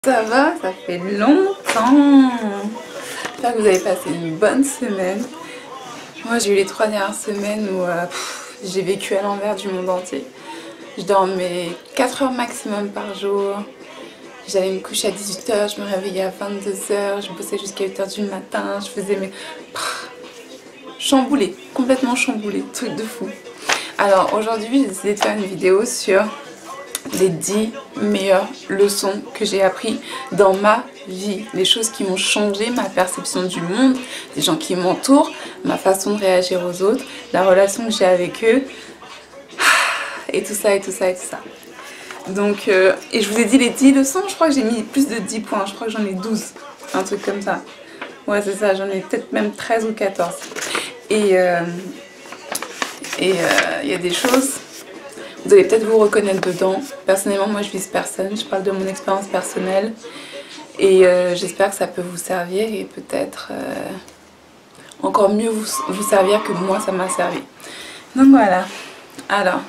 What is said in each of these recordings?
Ça va, ça fait longtemps. J'espère que vous avez passé une bonne semaine. Moi j'ai eu les 3 dernières semaines où j'ai vécu à l'envers du monde entier. Je dormais 4 heures maximum par jour. J'allais me coucher à 18 h, je me réveillais à 22 h, je bossais jusqu'à 8 h du matin, je faisais mes... chamboulé, complètement chamboulé, truc de fou. Alors aujourd'hui j'ai décidé de faire une vidéo sur les 10 meilleures leçons que j'ai apprises dans ma vie. Les choses qui m'ont changé, ma perception du monde, des gens qui m'entourent, ma façon de réagir aux autres, la relation que j'ai avec eux, et tout ça, et tout ça, et tout ça. Donc, et je vous ai dit les 10 leçons, je crois que j'ai mis plus de 10 points, je crois que j'en ai 12, un truc comme ça. Ouais c'est ça, j'en ai peut-être même 13 ou 14. Et il y a des choses, vous allez peut-être vous reconnaître dedans. Personnellement, moi je vise personne, je parle de mon expérience personnelle. Et j'espère que ça peut vous servir et peut-être encore mieux vous servir que moi ça m'a servi. Donc voilà, alors...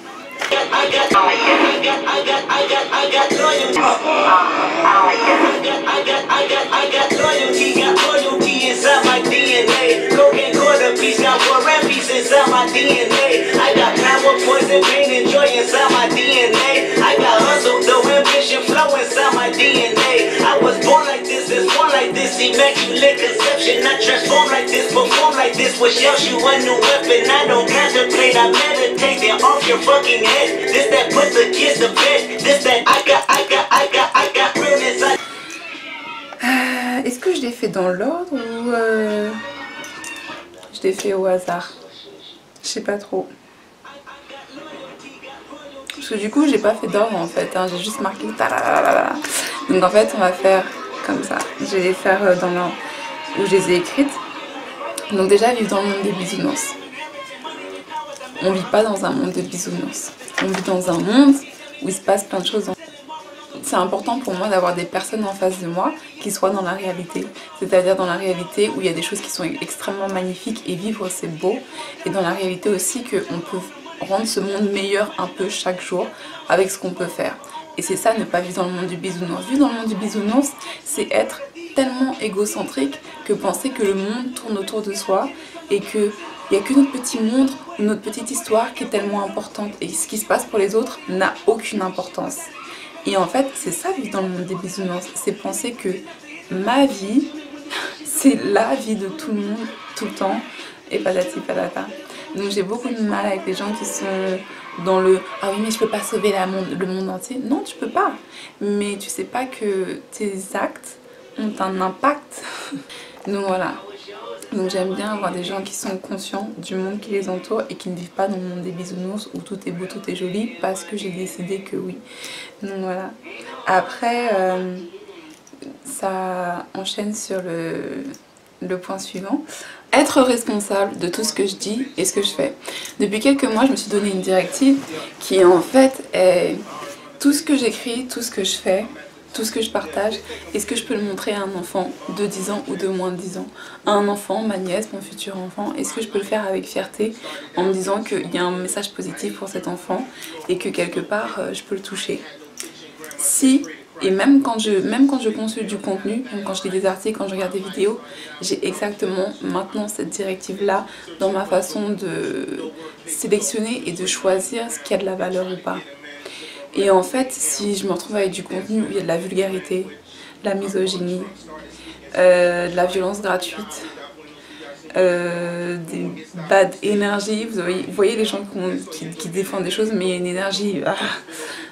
immaculate conception, not transform like this, perform like this, was yours, you a new weapon, I don't contemplate, I meditate, they're off your fucking head, this that put the kids to bed, this that I got realness. Est-ce que je l'ai fait dans l'ordre ou je l'ai fait au hasard? Je sais pas trop. Parce que du coup j'ai pas fait d'ordre en fait, hein, j'ai juste marqué talalala. Donc en fait on va faire comme ça. Je vais les faire dans l'ordre où je les ai écrites. Donc déjà, vivre dans le monde des bisounours. On vit pas dans un monde de bisounours. On vit dans un monde où il se passe plein de choses. C'est important pour moi d'avoir des personnes en face de moi qui soient dans la réalité. C'est-à-dire dans la réalité où il y a des choses qui sont extrêmement magnifiques et vivre c'est beau. Et dans la réalité aussi qu'on peut rendre ce monde meilleur un peu chaque jour avec ce qu'on peut faire. Et c'est ça, ne pas vivre dans le monde du bisounours. Vivre dans le monde du bisounours, c'est être tellement égocentrique que penser que le monde tourne autour de soi et qu'il n'y a que notre petit monde, notre petite histoire qui est tellement importante. Et ce qui se passe pour les autres n'a aucune importance. Et en fait, c'est ça, vivre dans le monde des bisounours. C'est penser que ma vie, c'est la vie de tout le monde, tout le temps, et patati patata. Donc j'ai beaucoup de mal avec les gens qui sont dans le « Ah oui mais je peux pas sauver le monde entier ». Non, tu peux pas. Mais tu sais pas que tes actes ont un impact. Donc voilà. Donc j'aime bien avoir des gens qui sont conscients du monde qui les entoure et qui ne vivent pas dans le monde des bisounours où tout est beau, tout est joli parce que j'ai décidé que oui. Donc voilà. Après, ça enchaîne sur le point suivant. Être responsable de tout ce que je dis et ce que je fais. Depuis quelques mois, je me suis donné une directive qui en fait est tout ce que j'écris, tout ce que je fais, tout ce que je partage, est-ce que je peux le montrer à un enfant de 10 ans ou de moins de 10 ans? À un enfant, ma nièce, mon futur enfant, est-ce que je peux le faire avec fierté en me disant qu'il y a un message positif pour cet enfant et que quelque part je peux le toucher? Si... Et même quand je consulte du contenu, même quand je lis des articles, quand je regarde des vidéos, j'ai exactement maintenant cette directive-là dans ma façon de sélectionner et de choisir ce qui a de la valeur ou pas. Et en fait, si je me retrouve avec du contenu où il y a de la vulgarité, de la misogynie, de la violence gratuite, des bad énergies, vous voyez les gens qui défendent des choses mais il y a une énergie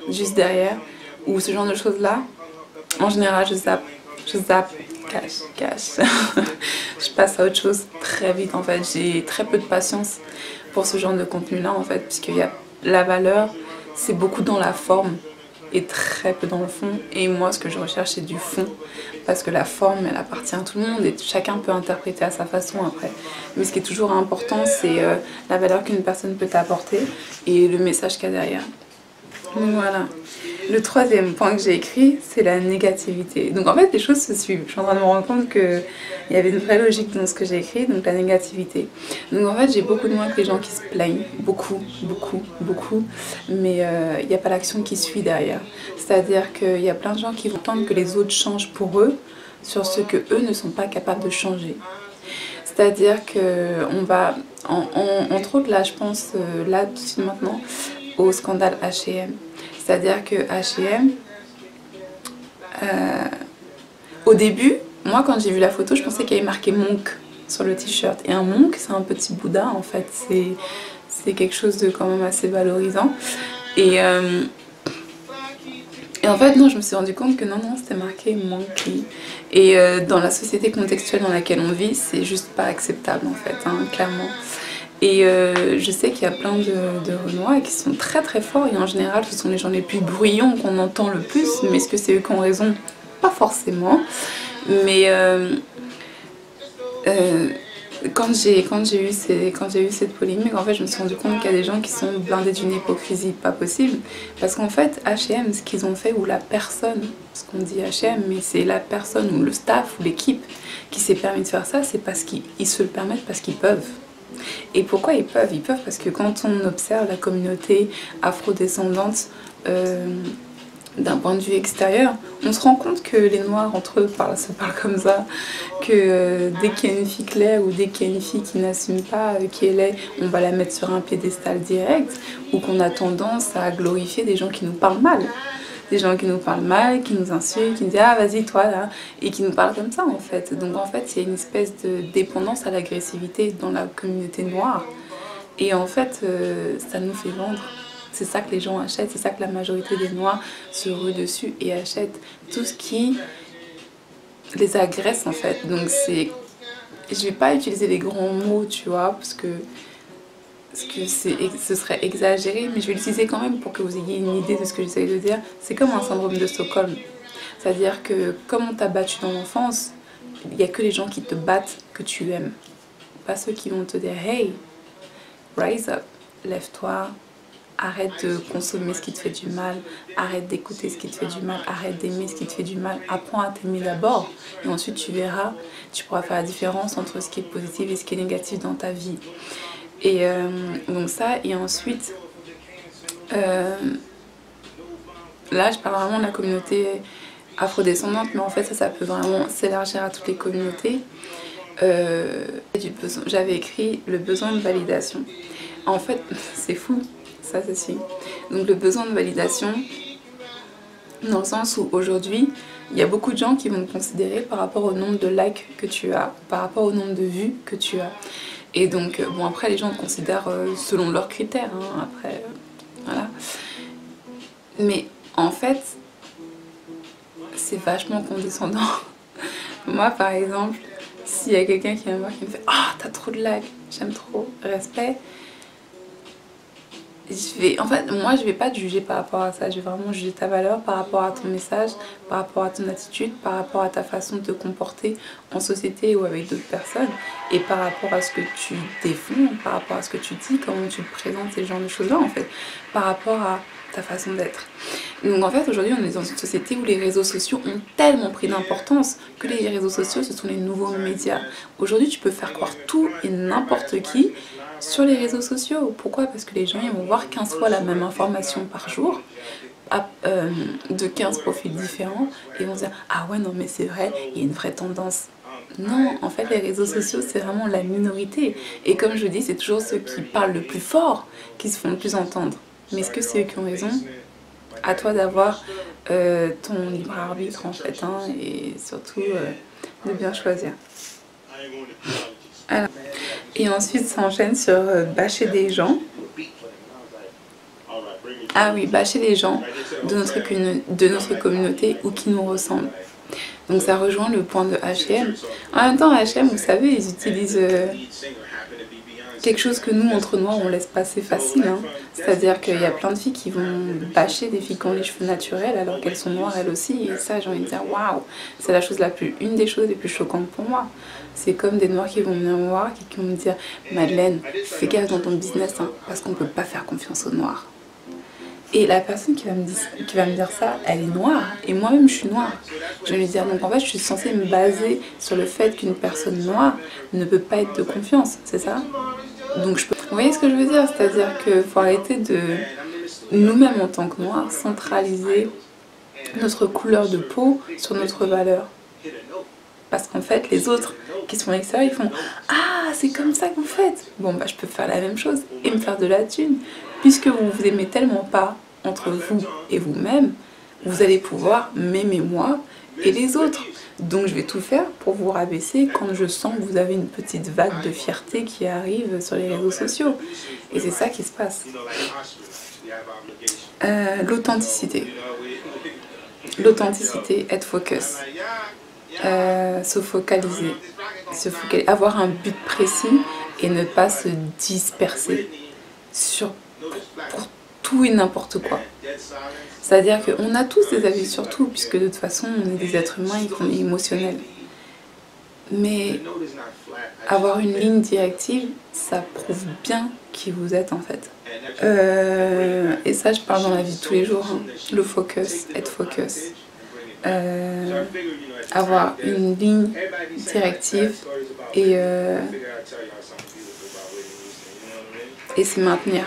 juste derrière, ou ce genre de choses là, en général je zappe, cache. Je passe à autre chose très vite en fait. J'ai très peu de patience pour ce genre de contenu là en fait, puisqu'il y a la valeur, c'est beaucoup dans la forme et très peu dans le fond. Et moi ce que je recherche c'est du fond, parce que la forme elle appartient à tout le monde et chacun peut interpréter à sa façon après. Mais ce qui est toujours important c'est la valeur qu'une personne peut apporter et le message qu'il y a derrière. Donc voilà. Le troisième point que j'ai écrit, c'est la négativité. Donc en fait, les choses se suivent. Je suis en train de me rendre compte qu'il y avait une vraie logique dans ce que j'ai écrit, donc la négativité. Donc en fait, j'ai beaucoup de moins que les gens qui se plaignent, beaucoup, beaucoup, beaucoup, mais il n'y a pas l'action qui suit derrière. C'est-à-dire qu'il y a plein de gens qui vont attendre que les autres changent pour eux sur ce que eux ne sont pas capables de changer. C'est-à-dire qu'on va, entre autres là, je pense, là, tout de suite maintenant, au scandale H&M. C'est-à-dire que H&M, au début, moi quand j'ai vu la photo, je pensais qu'il y avait marqué Monk sur le t-shirt. Et un monk, c'est un petit Bouddha en fait, c'est quelque chose de quand même assez valorisant. Et en fait, non, je me suis rendu compte que non, c'était marqué monkey. Et dans la société contextuelle dans laquelle on vit, c'est juste pas acceptable en fait, hein, clairement. Et je sais qu'il y a plein de Renois qui sont très très forts et en général ce sont les gens les plus bruyants qu'on entend le plus, mais est-ce que c'est eux qui ont raison? Pas forcément. Mais quand j'ai eu cette polémique, en fait je me suis rendu compte qu'il y a des gens qui sont blindés d'une hypocrisie pas possible. Parce qu'en fait H&M, ce qu'ils ont fait, ou la personne, parce qu'on dit H&M, mais c'est la personne ou le staff ou l'équipe qui s'est permis de faire ça, c'est parce qu'ils se le permettent parce qu'ils peuvent. Et pourquoi ils peuvent? Ils peuvent parce que quand on observe la communauté afrodescendante d'un point de vue extérieur, on se rend compte que les noirs entre eux se parlent comme ça, que dès qu'il y a une fille claire ou dès qu'il y a une fille qui n'assume pas qui elle est, on va la mettre sur un piédestal direct, ou qu'on a tendance à glorifier des gens qui nous parlent mal. Des gens qui nous parlent mal, qui nous insultent, qui nous disent ah vas-y toi là, et qui nous parlent comme ça en fait. Donc en fait il y a une espèce de dépendance à l'agressivité dans la communauté noire. Et en fait ça nous fait vendre. C'est ça que les gens achètent, c'est ça que la majorité des noirs se ruent dessus et achètent. Tout ce qui les agresse en fait. Donc c'est... Je vais pas utiliser les grands mots tu vois, parce que ce serait exagéré, mais je vais l'utiliser quand même pour que vous ayez une idée de ce que j'essaie de dire. C'est comme un syndrome de Stockholm. C'est-à-dire que comme on t'a battu dans l'enfance, il n'y a que les gens qui te battent que tu aimes. Pas ceux qui vont te dire « Hey, rise up, lève-toi, arrête de consommer ce qui te fait du mal, arrête d'écouter ce qui te fait du mal, arrête d'aimer ce qui te fait du mal, apprends à t'aimer d'abord et ensuite tu verras, tu pourras faire la différence entre ce qui est positif et ce qui est négatif dans ta vie. » Et donc ça, et ensuite, là je parle vraiment de la communauté afrodescendante, mais en fait ça peut vraiment s'élargir à toutes les communautés. J'avais écrit le besoin de validation. En fait, c'est fou, ça c'est si. Donc le besoin de validation, dans le sens où aujourd'hui, il y a beaucoup de gens qui vont te considérer par rapport au nombre de likes que tu as, par rapport au nombre de vues que tu as. Et donc, bon, après, les gens te considèrent selon leurs critères, hein, après, voilà. Mais en fait, c'est vachement condescendant. Moi, par exemple, s'il y a quelqu'un qui vient me voir qui me fait « Ah, t'as trop de likes, j'aime trop, respect », en fait, moi je vais pas te juger par rapport à ça, je vais vraiment juger ta valeur par rapport à ton message, par rapport à ton attitude, par rapport à ta façon de te comporter en société ou avec d'autres personnes, et par rapport à ce que tu défends, par rapport à ce que tu dis, comment tu te présentes, ces genres de choses-là en fait, par rapport à ta façon d'être. Donc en fait aujourd'hui on est dans une société où les réseaux sociaux ont tellement pris d'importance que les réseaux sociaux ce sont les nouveaux médias. Aujourd'hui tu peux faire croire tout et n'importe qui sur les réseaux sociaux. Pourquoi? Parce que les gens ils vont voir 15 fois la même information par jour, de 15 profils différents, et vont dire « Ah ouais non mais c'est vrai, il y a une vraie tendance ». Non, en fait les réseaux sociaux c'est vraiment la minorité. Et comme je vous dis, c'est toujours ceux qui parlent le plus fort qui se font le plus entendre. Mais est-ce que c'est eux qui ont raison? À toi d'avoir ton libre arbitre en fait, hein, et surtout de bien choisir. Alors, et ensuite ça enchaîne sur bâcher des gens. Ah oui, bâcher les gens de notre communauté ou qui nous ressemblent. Donc ça rejoint le point de H&M. En même temps H&M, vous savez, ils utilisent quelque chose que nous, entre noirs, on laisse passer facile. Hein. C'est-à-dire qu'il y a plein de filles qui vont bâcher des filles qui ont les cheveux naturels alors qu'elles sont noires elles aussi. Et ça, j'ai envie de dire, waouh, c'est une des choses les plus choquantes pour moi. C'est comme des noirs qui vont venir me voir, qui vont me dire, Madeleine, fais gaffe dans ton business, hein, parce qu'on ne peut pas faire confiance aux noirs. Et la personne qui va me dire ça, elle est noire. Et moi-même, je suis noire. Je vais lui dire, donc en fait, je suis censée me baser sur le fait qu'une personne noire ne peut pas être de confiance, c'est ça? Donc je peux... Vous voyez ce que je veux dire? C'est-à-dire qu'il faut arrêter de, nous-mêmes en tant que noirs, centraliser notre couleur de peau sur notre valeur. Parce qu'en fait, les autres qui sont extérieurs, ils font « Ah, c'est comme ça que vous faites !» Bon, bah je peux faire la même chose et me faire de la thune. Puisque vous vous aimez tellement pas entre vous et vous-même, vous allez pouvoir m'aimer moi et les autres. Donc je vais tout faire pour vous rabaisser quand je sens que vous avez une petite vague de fierté qui arrive sur les réseaux sociaux. Et c'est ça qui se passe. L'authenticité. L'authenticité, être focus. Se focaliser, avoir un but précis et ne pas se disperser pour tout et n'importe quoi. C'est-à-dire qu'on a tous des avis sur tout, puisque de toute façon on est des êtres humains et qu'on est émotionnels. Mais avoir une ligne directive, ça prouve bien qui vous êtes en fait. Et ça je parle dans la vie de tous les jours, hein. Le focus, être focus. Avoir une ligne directive et se maintenir.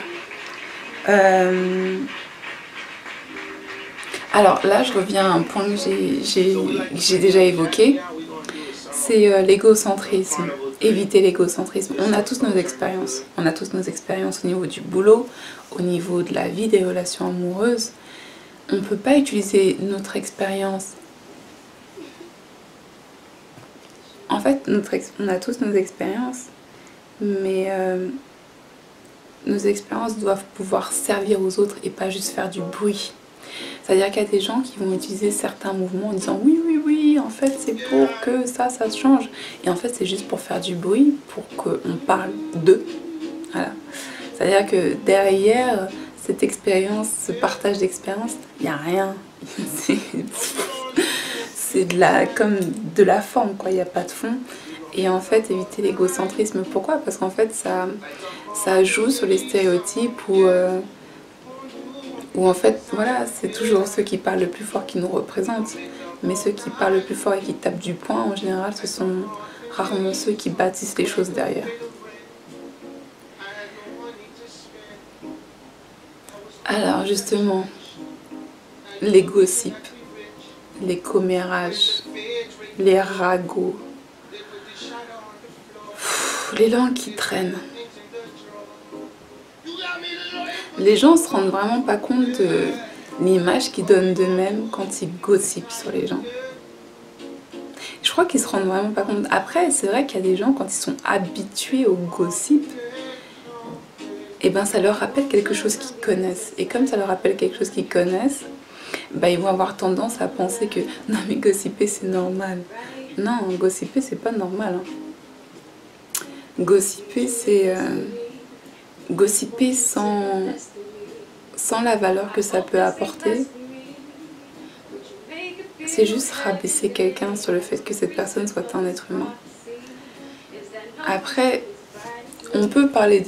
Alors là, je reviens à un point que j'ai déjà évoqué, c'est l'égocentrisme. Éviter l'égocentrisme. On a tous nos expériences. On a tous nos expériences au niveau du boulot, au niveau de la vie, des relations amoureuses. On ne peut pas utiliser notre expérience. En fait, on a tous nos expériences, mais nos expériences doivent pouvoir servir aux autres et pas juste faire du bruit. C'est-à-dire qu'il y a des gens qui vont utiliser certains mouvements en disant oui, oui, oui, en fait c'est pour que ça change. Et en fait c'est juste pour faire du bruit, pour qu'on parle d'eux. Voilà. C'est-à-dire que derrière cette expérience, ce partage d'expérience, il n'y a rien. C'est comme de la forme, quoi. Il n'y a pas de fond. Et en fait, éviter l'égocentrisme. Pourquoi? Parce qu'en fait, ça joue sur les stéréotypes où en fait, voilà, c'est toujours ceux qui parlent le plus fort qui nous représentent. Mais ceux qui parlent le plus fort et qui tapent du poing, en général, ce sont rarement ceux qui bâtissent les choses derrière. Alors justement, les gossips, les commérages, les ragots, les langues qui traînent. Les gens ne se rendent vraiment pas compte de l'image qu'ils donnent d'eux-mêmes quand ils gossipent sur les gens. Je crois qu'ils se rendent vraiment pas compte. Après, c'est vrai qu'il y a des gens, quand ils sont habitués au gossip, et ben ça leur rappelle quelque chose qu'ils connaissent. Et comme ça leur rappelle quelque chose qu'ils connaissent, ben ils vont avoir tendance à penser que non mais gossiper c'est normal. Non, gossiper c'est pas normal. Hein. Gossiper c'est... gossiper sans la valeur que ça peut apporter, c'est juste rabaisser quelqu'un sur le fait que cette personne soit un être humain. Après, on peut parler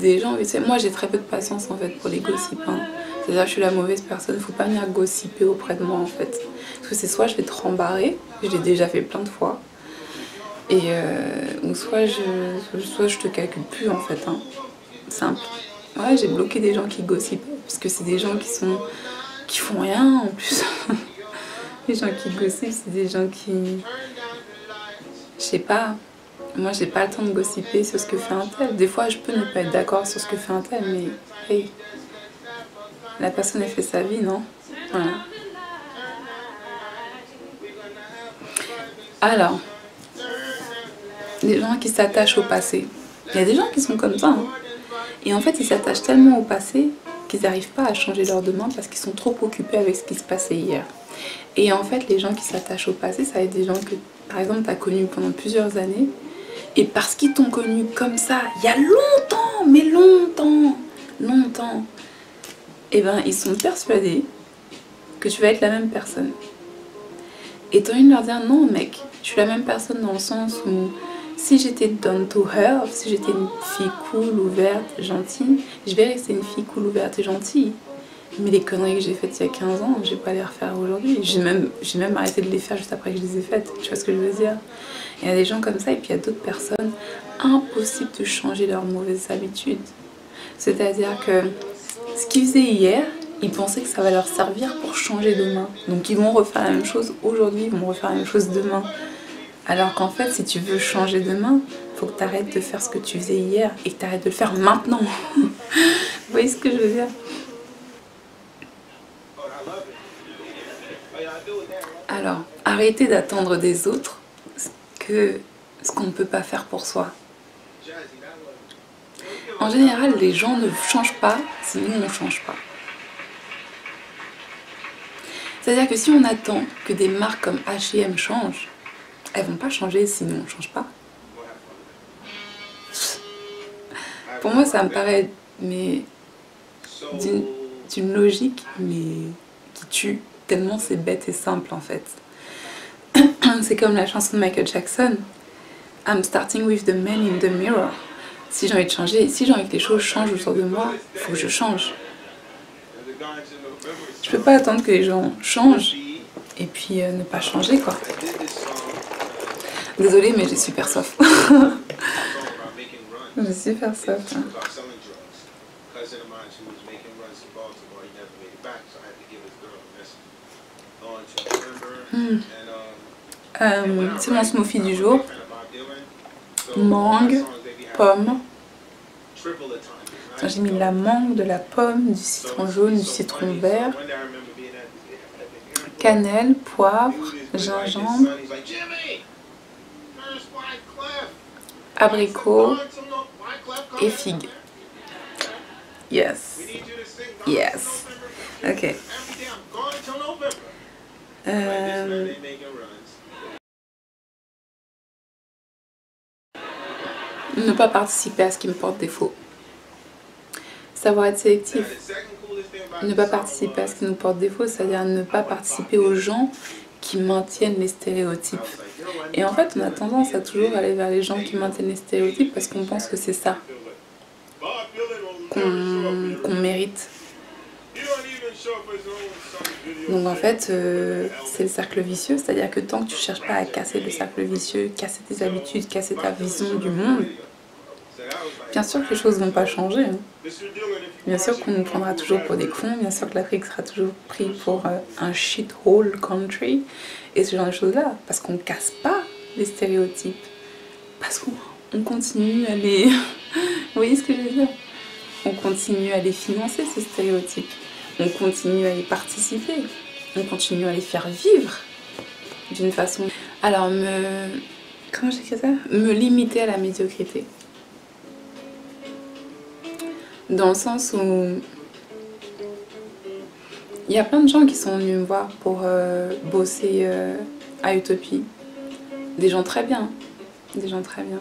des gens, moi j'ai très peu de patience en fait pour les gossips. Hein. C'est-à-dire que je suis la mauvaise personne, il ne faut pas venir gossiper auprès de moi en fait. Parce que c'est soit je vais te rembarrer, je l'ai déjà fait plein de fois, et ou soit je te calcule plus en fait. Hein. Simple. Ouais, j'ai bloqué des gens qui gossipent, parce que c'est des gens qui font rien en plus. Les gens qui gossipent, c'est des gens qui... Je sais pas, moi j'ai pas le temps de gossiper sur ce que fait un tel. Des fois je peux ne pas être d'accord sur ce que fait un tel, mais hey, la personne a fait sa vie, non? Voilà. Alors, les gens qui s'attachent au passé. Il y a des gens qui sont comme ça, hein. Et en fait, ils s'attachent tellement au passé qu'ils n'arrivent pas à changer leur demain parce qu'ils sont trop occupés avec ce qui se passait hier. Et en fait, les gens qui s'attachent au passé, ça va être des gens que, par exemple, tu as connus pendant plusieurs années. Et parce qu'ils t'ont connu comme ça, il y a longtemps, mais longtemps, et ben ils sont persuadés que tu vas être la même personne. Et tu as envie de leur dire, non mec, je suis la même personne dans le sens où Si j'étais down to earth, si j'étais une fille cool, ouverte, gentille, je vais rester une fille cool, ouverte et gentille. Mais les conneries que j'ai faites il y a 15 ans, je vais pas les refaire aujourd'hui. J'ai même arrêté de les faire juste après que je les ai faites. Tu vois ce que je veux dire? Il y a des gens comme ça et puis il y a d'autres personnes, impossible de changer leurs mauvaises habitudes. C'est-à-dire que ce qu'ils faisaient hier, ils pensaient que ça va leur servir pour changer demain. Donc ils vont refaire la même chose aujourd'hui, ils vont refaire la même chose demain. Alors qu'en fait, si tu veux changer demain, il faut que tu arrêtes de faire ce que tu faisais hier et que tu arrêtes de le faire maintenant. Vous voyez ce que je veux dire? Alors, arrêtez d'attendre des autres ce qu'on ne peut pas faire pour soi. En général, les gens ne changent pas si nous, on ne change pas. C'est-à-dire que si on attend que des marques comme H&M changent, elles vont pas changer si nous, on ne change pas. Pour moi, ça me paraît mais d'une logique mais qui tue, tellement c'est bête et simple en fait. C'est comme la chanson de Michael Jackson, I'm starting with the man in the mirror. Si j'ai envie de changer, si j'ai envie que les choses changent autour de moi, il faut que je change. Je peux pas attendre que les gens changent et puis ne pas changer quoi. Désolée mais j'ai super soif. J'ai super soif. Hein. C'est mon smoothie du jour. Mangue, pomme. J'ai mis de la mangue, de la pomme, du citron jaune, du citron vert, cannelle, poivre, gingembre, abricot et figue. Yes. Yes. Ok. Ne pas participer à ce qui me porte défaut. Savoir être sélectif. Ne pas participer à ce qui nous porte défaut, c'est-à-dire ne pas participer aux gens qui maintiennent les stéréotypes. Et en fait, on a tendance à toujours aller vers les gens qui maintiennent les stéréotypes parce qu'on pense que c'est ça qu'on mérite. Donc en fait, c'est le cercle vicieux, c'est-à-dire que tant que tu ne cherches pas à casser le cercle vicieux, casser tes habitudes, casser ta vision du monde, bien sûr que les choses ne vont pas changer. Hein. Bien sûr qu'on nous prendra toujours pour des cons, bien sûr que l'Afrique sera toujours prise pour un shithole country, et ce genre de choses-là, parce qu'on ne casse pas les stéréotypes, parce qu'on continue à les... Vous voyez ce que je veux dire? On continue à les financer, ces stéréotypes. On continue à y participer. On continue à les faire vivre d'une façon... Alors, comment j'écris ça? Me limiter à la médiocrité. Dans le sens où... Il y a plein de gens qui sont venus me voir pour bosser à Utopie. Des gens très bien. Des gens très bien.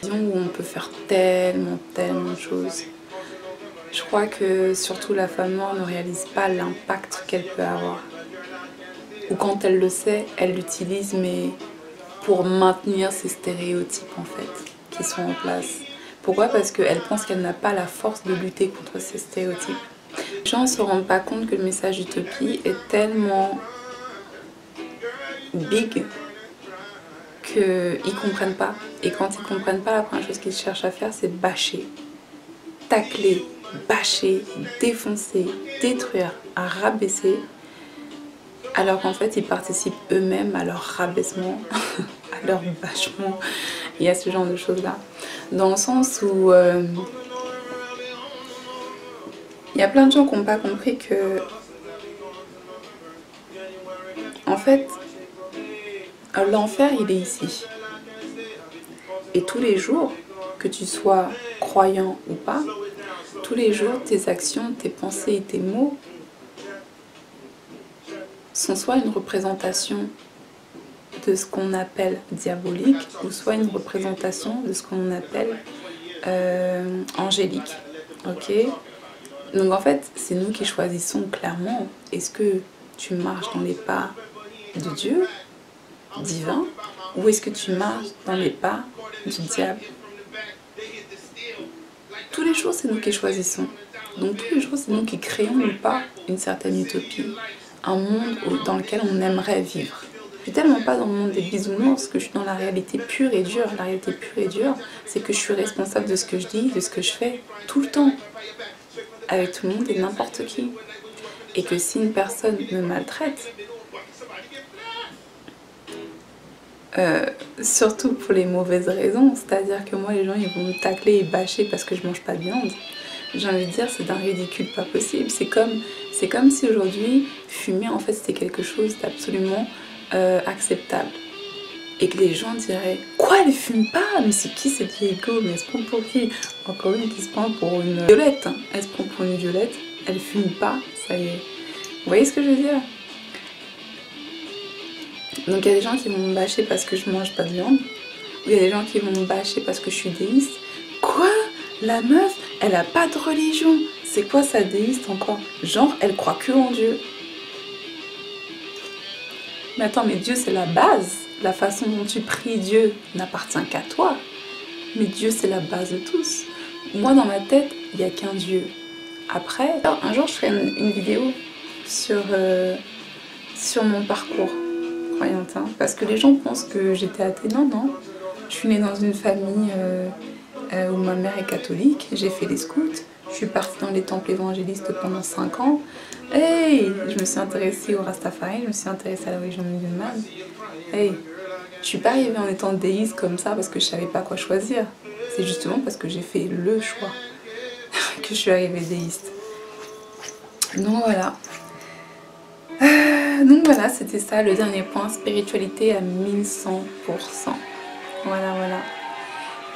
Où on peut faire tellement de choses. Je crois que surtout la femme noire ne réalise pas l'impact qu'elle peut avoir. Ou quand elle le sait, elle l'utilise, mais pour maintenir ces stéréotypes en fait, qui sont en place. Pourquoi? Parce qu'elle pense qu'elle n'a pas la force de lutter contre ces stéréotypes. Les gens ne se rendent pas compte que le message d'Utopie est tellement big qu'ils ne comprennent pas. Et quand ils ne comprennent pas, la première chose qu'ils cherchent à faire, c'est bâcher, tacler, bâcher, défoncer, détruire, à rabaisser, alors qu'en fait ils participent eux-mêmes à leur rabaissement, à leur bâchement. Il y a ce genre de choses là, dans le sens où il y a plein de gens qui n'ont pas compris que en fait l'enfer il est ici, et tous les jours, que tu sois croyant ou pas, tous les jours, tes actions, tes pensées et tes mots sont soit une représentation de ce qu'on appelle diabolique, ou soit une représentation de ce qu'on appelle angélique. Ok? Donc en fait, c'est nous qui choisissons clairement, est-ce que tu marches dans les pas de Dieu, divin, ou est-ce que tu marches dans les pas du diable. Tous les jours, c'est nous qui choisissons. Donc tous les jours, c'est nous qui créons ou pas une certaine utopie, un monde dans lequel on aimerait vivre. Je suis tellement pas dans le monde des bisounours que je suis dans la réalité pure et dure. La réalité pure et dure, c'est que je suis responsable de ce que je dis, de ce que je fais, tout le temps, avec tout le monde et n'importe qui. Et que si une personne me maltraite, surtout pour les mauvaises raisons, c'est-à-dire que moi les gens ils vont me tacler et bâcher parce que je mange pas de viande, j'ai envie de dire c'est d'un ridicule pas possible. C'est comme si aujourd'hui fumer en fait c'était quelque chose d'absolument acceptable et que les gens diraient quoi elle fume pas, mais c'est qui cette Diego, mais elle se prend pour qui, encore une qui se prend pour une violette, hein. Elle se prend pour une violette, elle fume pas, ça y est, vous voyez ce que je veux dire? Donc il y a des gens qui vont me bâcher parce que je mange pas de viande, ou il y a des gens qui vont me bâcher parce que je suis déiste. Quoi? La meuf, elle a pas de religion. C'est quoi sa déiste encore? Genre, elle croit que en Dieu. Mais attends, mais Dieu c'est la base. La façon dont tu pries Dieu n'appartient qu'à toi. Mais Dieu c'est la base de tous. Moi dans ma tête, il n'y a qu'un Dieu. Après, un jour je ferai une vidéo sur mon parcours. Hein, parce que les gens pensent que j'étais athée. Non, non. Je suis née dans une famille où ma mère est catholique. J'ai fait les scouts. Je suis partie dans les temples évangélistes pendant 5 ans. Hey, je me suis intéressée au Rastafari. Je me suis intéressée à la religion musulmane. Hey, je suis pas arrivée en étant déiste comme ça parce que je savais pas quoi choisir. C'est justement parce que j'ai fait le choix que je suis arrivée déiste. Donc voilà. Donc voilà, c'était ça le dernier point, spiritualité à 1100%. Voilà, voilà.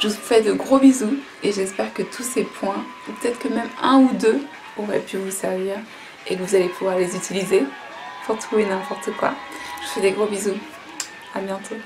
Je vous fais de gros bisous et j'espère que tous ces points, ou peut-être que même un ou deux, auraient pu vous servir et que vous allez pouvoir les utiliser pour trouver n'importe quoi. Je vous fais des gros bisous. À bientôt.